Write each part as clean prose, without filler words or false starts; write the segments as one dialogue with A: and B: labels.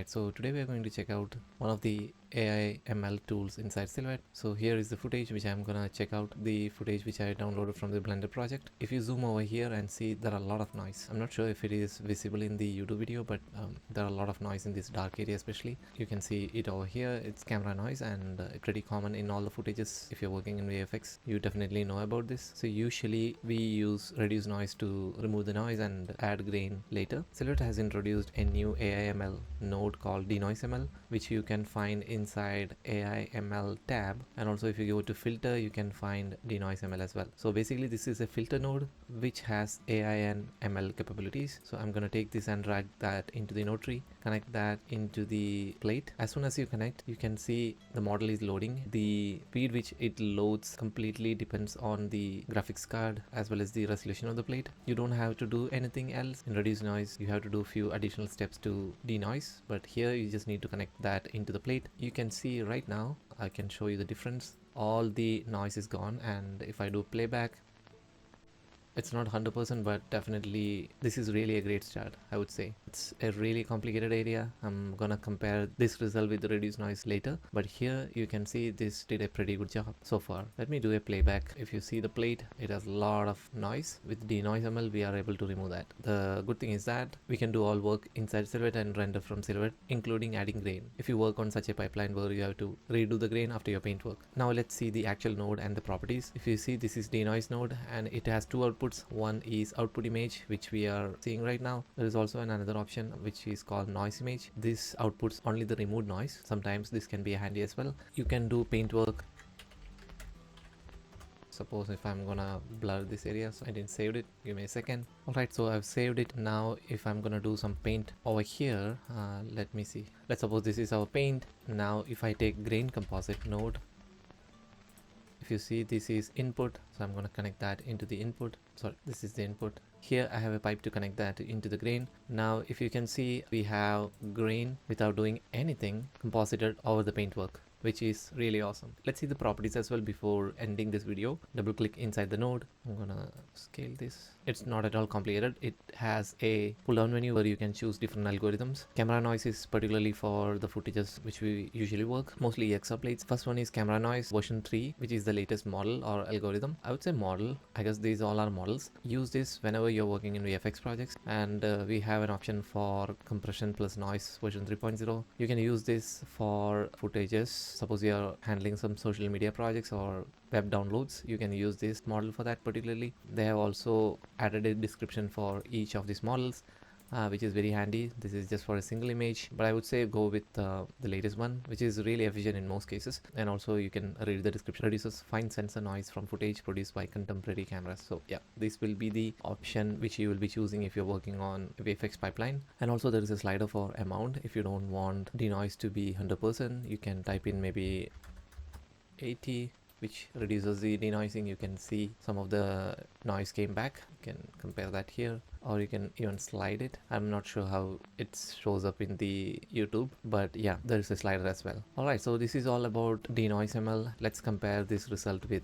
A: Alright, so today we are going to check out one of the AI ML tools inside Silhouette. So here is the footage which I'm gonna check out, the footage which I downloaded from the Blender project. If you zoom over here and see, there are a lot of noise. I'm not sure if it is visible in the YouTube video, but there are a lot of noise in this dark area especially. You can see it over here. It's camera noise and pretty common in all the footages. If you're working in VFX, you definitely know about this. So usually we use reduce noise to remove the noise and add grain later. Silhouette has introduced a new AI ML node called Denoise ML, which you can find inside AI ML tab, and also if you go to filter you can find Denoise ML as well. So basically this is a filter node which has AI and ML capabilities. So I'm gonna take this and drag that into the node tree, connect that into the plate. As soon as you connect, you can see the model is loading. The speed which it loads completely depends on the graphics card as well as the resolution of the plate. You don't have to do anything else. In reduce noise you have to do a few additional steps to denoise, but here you just need to connect that into the plate. You can see right now, I can show you the difference. All the noise is gone, and if I do playback, it's not 100%, but definitely this is really a great start. I would say it's a really complicated area. I'm gonna compare this result with the reduced noise later, but here you can see this did a pretty good job so far. Let me do a playback. If you see the plate, it has a lot of noise. With Denoise ML we are able to remove that. The good thing is that we can do all work inside Silhouette and render from Silhouette, including adding grain. If you work on such a pipeline where you have to redo the grain after your paint work. Now let's see the actual node and the properties. If you see, this is Denoise node and it has two outputs. One is output image, which we are seeing right now. There is also another option which is called noise image. This outputs only the removed noise. Sometimes this can be handy as well. You can do paint work. Suppose if I'm gonna blur this area, so I didn't save it, give me a second. Alright, so I've saved it. Now if I'm gonna do some paint over here, let me see. Let's suppose this is our paint. Now if I take grain composite node, if you see, this is input, so I'm going to connect that into the input. Sorry, this is the input. Here I have a pipe to connect that into the grain. Now if you can see, we have grain without doing anything composited over the paintwork, which is really awesome. Let's see the properties as well before ending this video. Double click inside the node. I'm gonna scale this. It's not at all complicated. It has a pull down menu where you can choose different algorithms. Camera noise is particularly for the footages which we usually work, mostly EXR plates. First one is camera noise version 3, which is the latest model or algorithm. I would say model. I guess these all are models. Use this whenever you're working in VFX projects. And we have an option for compression plus noise version 3.0. You can use this for footages. Suppose you are handling some social media projects or web downloads, you can use this model for that particularly. They have also added a description for each of these models, which is very handy. This is just for a single image, but I would say go with the latest one, which is really efficient in most cases. And also you can read the description. Reduces fine sensor noise from footage produced by contemporary cameras. So yeah, this will be the option which you will be choosing if you're working on VFX pipeline. And also there is a slider for amount. If you don't want denoise to be 100%, you can type in maybe 80, which reduces the denoising. You can see some of the noise came back. You can compare that here, or you can even slide it. I'm not sure how it shows up in the YouTube, but yeah, there is a slider as well. Alright, so this is all about Denoise ML. Let's compare this result with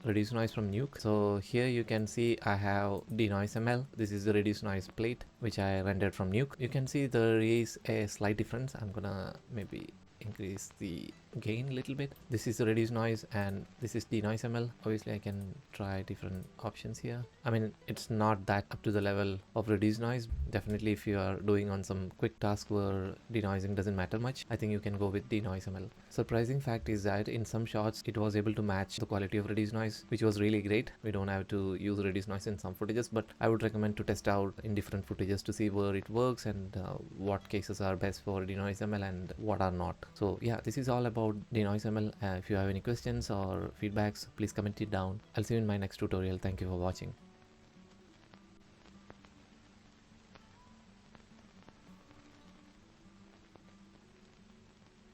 A: reduce noise from Nuke. So here you can see I have Denoise ML. This is the reduce noise plate which I rendered from Nuke. You can see there is a slight difference. I'm gonna maybe increase the gain a little bit. This is the reduce noise and this is Denoise ML. Obviously I can try different options here. I mean, it's not that up to the level of reduce noise. Definitely if you are doing on some quick task where denoising doesn't matter much, I think you can go with Denoise ML. Surprising fact is that in some shots it was able to match the quality of reduce noise, which was really great. We don't have to use reduce noise in some footages, but I would recommend to test out in different footages to see where it works and what cases are best for Denoise ML and what are not. So yeah, this is all about Denoise ML. If you have any questions or feedbacks, please comment it down. I'll see you in my next tutorial. Thank you for watching.